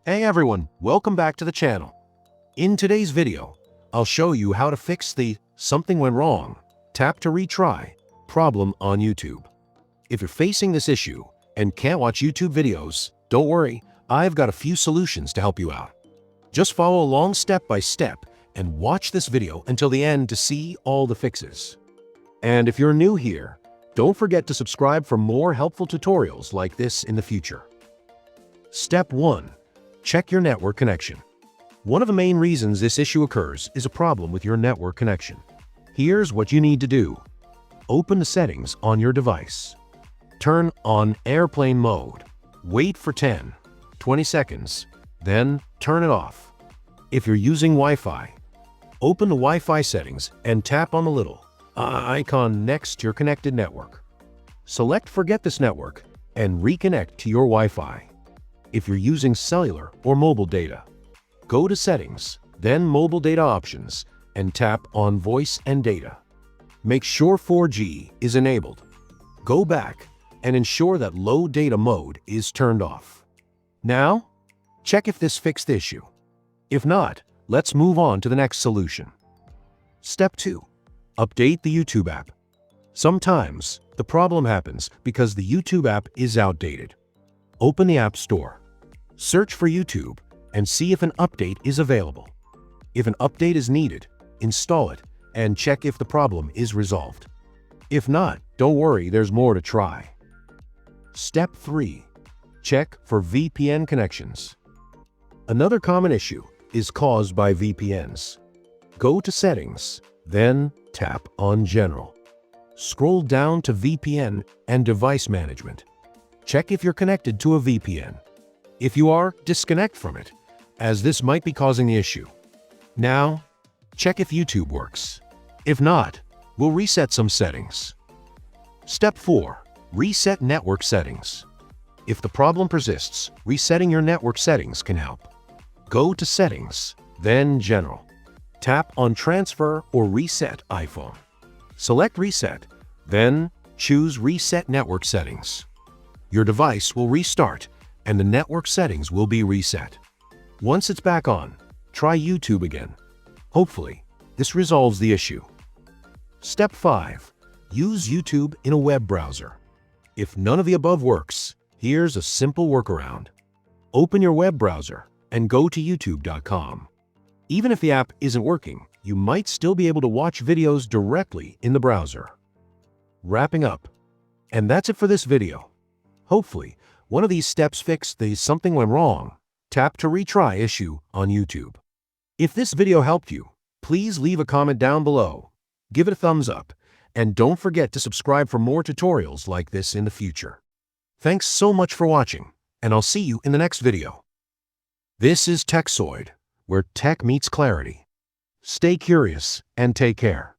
Hey everyone, welcome back to the channel. In today's video, I'll show you how to fix the "something went wrong, tap to retry" problem on YouTube. If you're facing this issue and can't watch YouTube videos, don't worry, I've got a few solutions to help you out. Just follow along step by step and watch this video until the end to see all the fixes. And if you're new here, don't forget to subscribe for more helpful tutorials like this in the future. Step 1. Check your network connection. One of the main reasons this issue occurs is a problem with your network connection. Here's what you need to do. Open the settings on your device. Turn on airplane mode. Wait for 10-20 seconds, then turn it off. If you're using Wi-Fi, open the Wi-Fi settings and tap on the little icon next to your connected network. Select Forget this network and reconnect to your Wi-Fi. If you're using cellular or mobile data, go to Settings, then Mobile Data Options, and tap on Voice and Data. Make sure 4G is enabled. Go back and ensure that Low Data Mode is turned off. Now, check if this fixed the issue. If not, let's move on to the next solution. Step 2. Update the YouTube app. Sometimes, the problem happens because the YouTube app is outdated. Open the App Store. Search for YouTube and see if an update is available. If an update is needed, install it and check if the problem is resolved. If not, don't worry, there's more to try. Step 3. Check for VPN connections. Another common issue is caused by VPNs. Go to Settings, then tap on General. Scroll down to VPN and Device Management. Check if you're connected to a VPN. If you are, disconnect from it, as this might be causing the issue. Now, check if YouTube works. If not, we'll reset some settings. Step 4. Reset network settings. If the problem persists, resetting your network settings can help. Go to Settings, then General. Tap on Transfer or Reset iPhone. Select Reset, then choose Reset Network Settings. Your device will restart and the network settings will be reset. Once it's back on, try YouTube again. Hopefully, this resolves the issue. Step 5. Use YouTube in a web browser. If none of the above works, here's a simple workaround. Open your web browser and go to youtube.com. Even if the app isn't working, you might still be able to watch videos directly in the browser. Wrapping up. And that's it for this video. Hopefully, one of these steps fixed the "something went wrong, tap to retry" issue on YouTube. If this video helped you, please leave a comment down below, give it a thumbs up, and don't forget to subscribe for more tutorials like this in the future. Thanks so much for watching, and I'll see you in the next video. This is Techsoid, where tech meets clarity. Stay curious and take care.